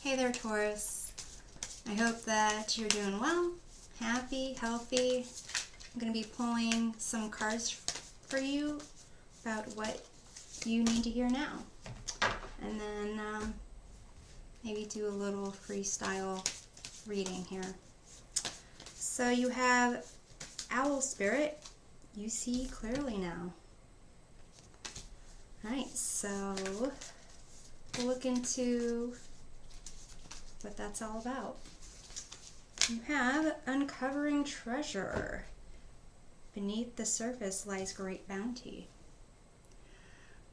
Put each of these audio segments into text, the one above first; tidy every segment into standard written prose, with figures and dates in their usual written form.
Hey there, Taurus. I hope that you're doing well, happy, healthy. I'm going to be pulling some cards for you about what you need to hear now. And then maybe do a little freestyle reading here. So you have Owl Spirit. You see clearly now. Alright, so we'll look into what that's all about. You have Uncovering Treasure. Beneath the surface lies great bounty.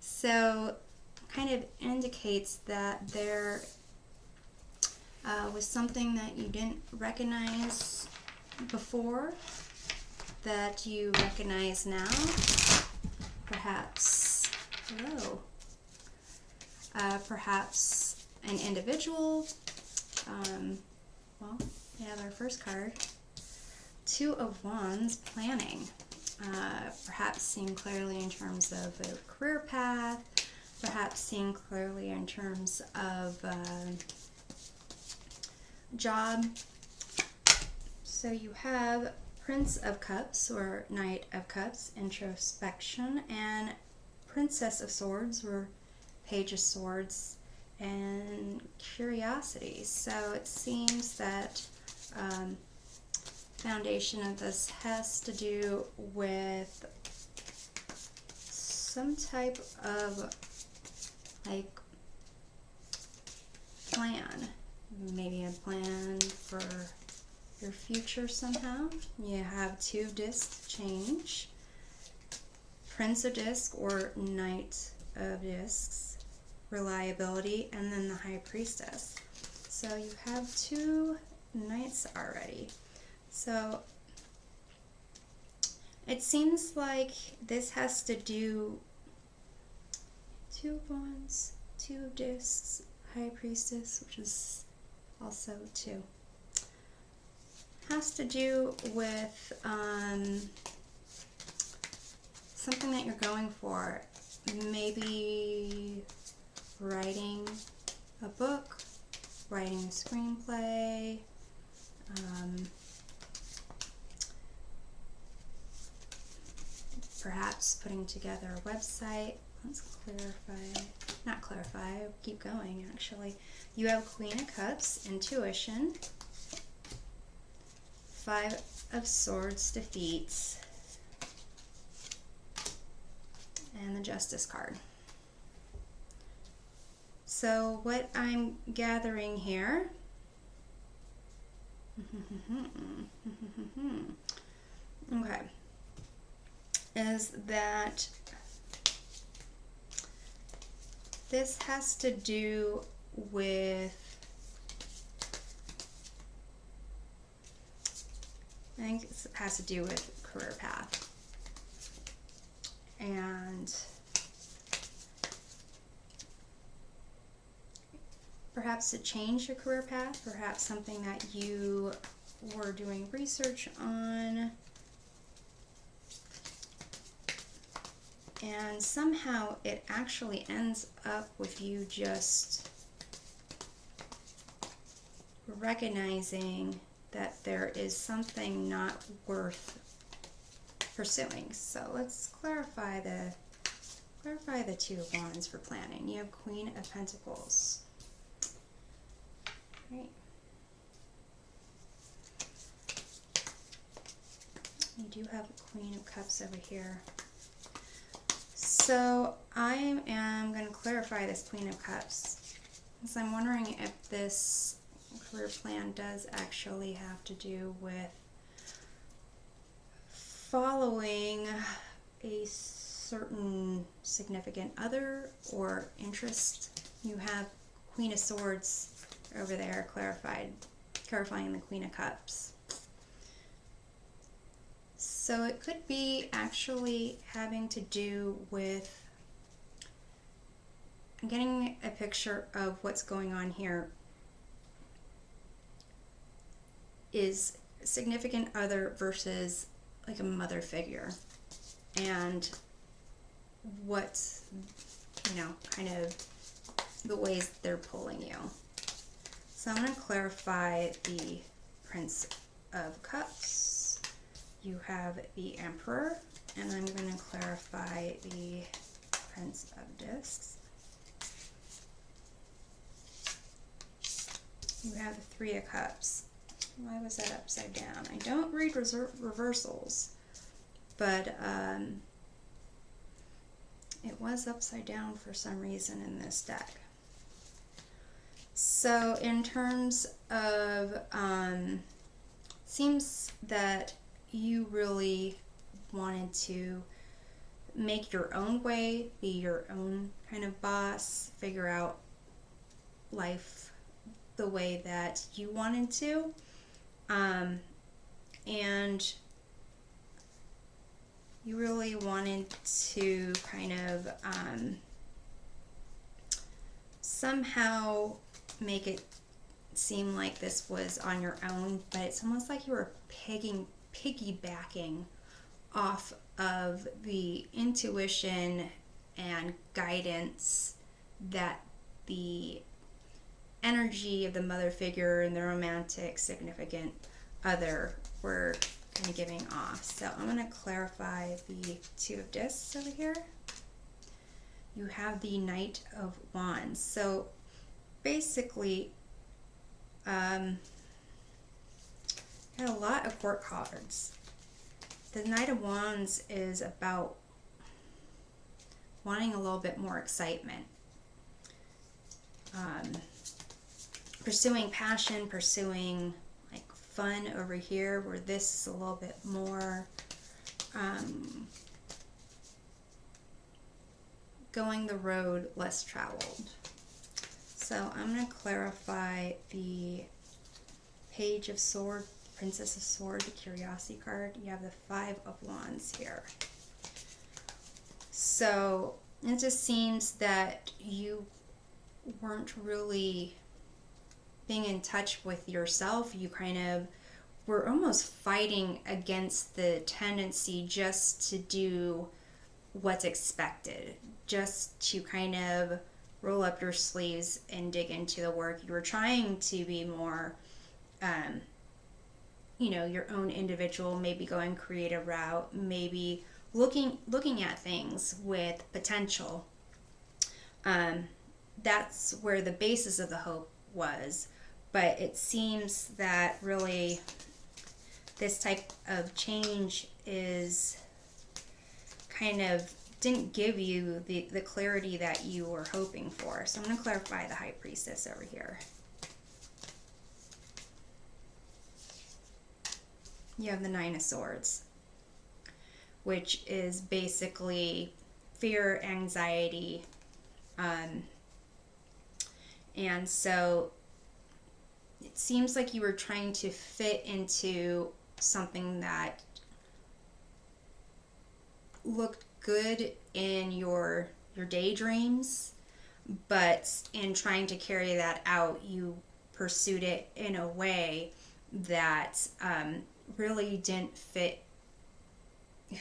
So kind of indicates that there was something that you didn't recognize before that you recognize now. Perhaps, hello, perhaps an individual. Well, we have our first card, Two of Wands, planning. Perhaps seeing clearly in terms of a career path, perhaps seeing clearly in terms of job. So you have Prince of Cups or Knight of Cups, introspection, and Princess of Swords or Page of Swords, and curiosity. So it seems that foundation of this has to do with some type of like plan, maybe a plan for your future somehow. You have two discs change, Prince of Discs or Knight of Discs, reliability, and then the High Priestess. So you have two knights already. So it seems like this has to do Two of Wands, Two of Discs, High Priestess, which is also two. Has to do with something that you're going for. Maybe writing a book, writing a screenplay, perhaps putting together a website. Let's keep going actually. You have Queen of Cups, intuition, Five of Swords, defeats, and the Justice card. So what I'm gathering here okay, is that this has to do with, I think it has to do with career path, and perhaps to change your career path, perhaps something that you were doing research on, and somehow it actually ends up with you just recognizing that there is something not worth pursuing. So let's clarify the Two of Wands for planning. You have Queen of Pentacles. Right. You do have a Queen of Cups over here. So I am going to clarify this Queen of Cups, because I'm wondering if this career plan does actually have to do with following a certain significant other or interest. You have Queen of Swords over there clarifying the Queen of Cups. So it could be actually having to do with, I'm getting a picture of what's going on here is significant other versus like a mother figure, and what, kind of the ways they're pulling you. So I'm going to clarify the Prince of Cups. You have the Emperor, and I'm going to clarify the Prince of Discs. You have the Three of Cups. Why was that upside down? I don't read reversals, but it was upside down for some reason in this deck. So in terms of, seems that you really wanted to make your own way, be your own kind of boss, figure out life the way that you wanted to. And you really wanted to kind of somehow make it seem like this was on your own, but it's almost like you were piggybacking off of the intuition and guidance that the energy of the mother figure and the romantic significant other were kind of giving off. So I'm going to clarify the Two of Discs over here. You have the Knight of Wands. So basically, had a lot of court cards. The Knight of Wands is about wanting a little bit more excitement. Pursuing passion, pursuing like fun over here, where this is a little bit more going the road less traveled. So I'm going to clarify the Page of Swords, Princess of Swords, the Curiosity card. You have the Five of Wands here. So it just seems that you weren't really being in touch with yourself. You kind of were almost fighting against the tendency just to do what's expected, just to kind of roll up your sleeves and dig into the work. You were trying to be more, your own individual, maybe going creative route, maybe looking at things with potential. That's where the basis of the hope was. But it seems that really this type of change is kind of didn't give you the clarity that you were hoping for. So I'm going to clarify the High Priestess over here. You have the Nine of Swords, which is basically fear, anxiety, and so it seems like you were trying to fit into something that looked good in your daydreams, but in trying to carry that out, you pursued it in a way that really didn't fit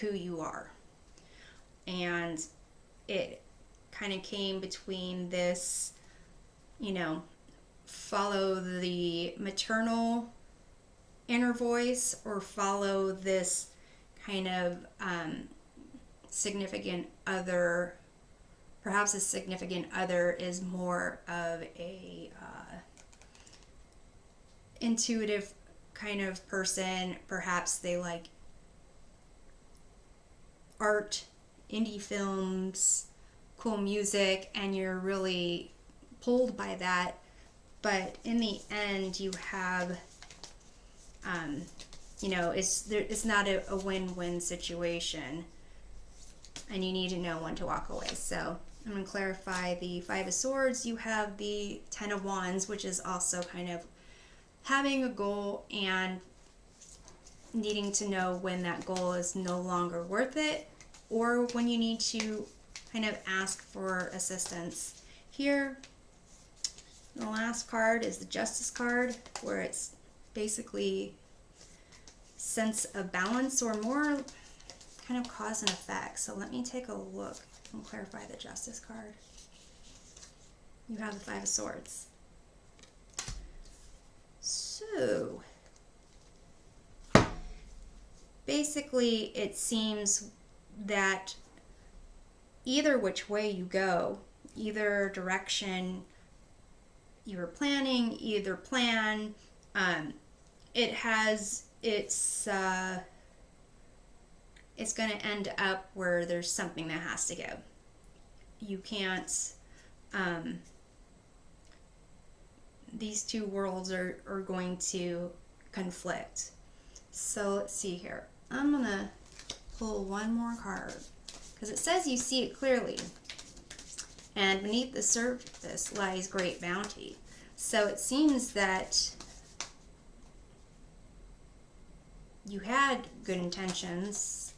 who you are. And it kind of came between this, follow the maternal inner voice or follow this kind of significant other. Perhaps a significant other is more of a intuitive kind of person. Perhaps they like art, indie films, cool music, and you're really pulled by that. But in the end, you have, it's not a win-win situation, and you need to know when to walk away. So I'm going to clarify the Five of Swords. You have the Ten of Wands, which is also kind of having a goal and needing to know when that goal is no longer worth it, or when you need to kind of ask for assistance. Here, the last card is the Justice card, where it's basically sense of balance, or more kind of cause and effect. So let me take a look and clarify the Justice card. You have the Five of Swords. So basically it seems that either which way you go, either direction you were planning, either plan, it's going to end up where there's something that has to go. You can't, these two worlds are going to conflict. So let's see here. I'm going to pull one more card because it says you see it clearly. And beneath the surface lies great bounty. So it seems that you had good intentions.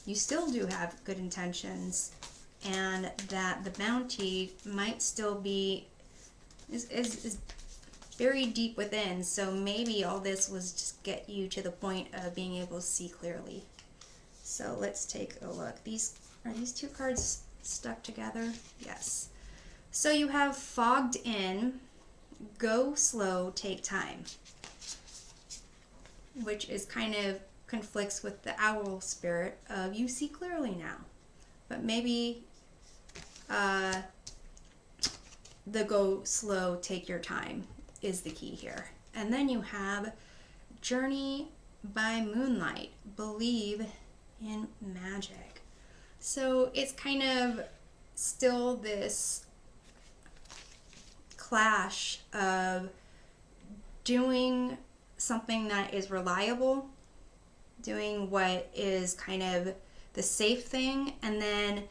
You still do have good intentions. And that the bounty might still be is very deep within. So maybe all this was just get you to the point of being able to see clearly. So let's take a look. Are these two cards stuck together? Yes. So you have fogged in, go slow, take time, which is kind of conflicts with the owl spirit of you see clearly now. But maybe the go slow, take your time is the key here. And then you have journey by moonlight, believe in magic. So it's kind of still this clash of doing something that is reliable, doing what is kind of the safe thing, and then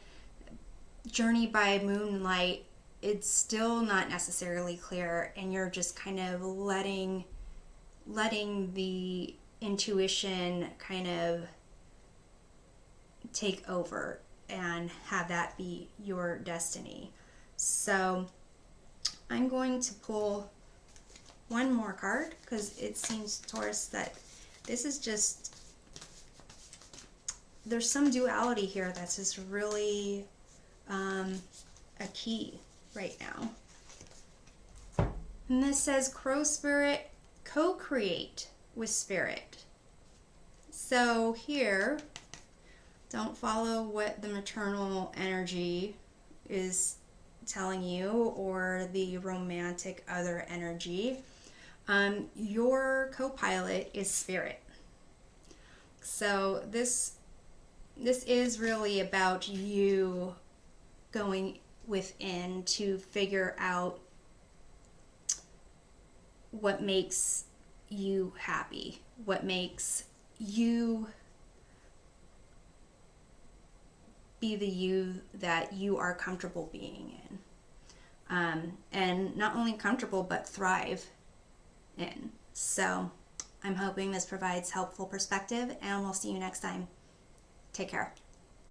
journey by moonlight, it's still not necessarily clear, and you're just kind of letting the intuition kind of take over and have that be your destiny. So I'm going to pull one more card because it seems, Taurus, that this is just, there's some duality here that's just really a key right now. And this says crow spirit, co-create with spirit. So here, don't follow what the maternal energy is telling you or the romantic other energy. Your co-pilot is spirit. So this is really about you going within to figure out what makes you happy, what makes you be the you that you are comfortable being in. And not only comfortable, but thrive in. So I'm hoping this provides helpful perspective, and we'll see you next time. Take care.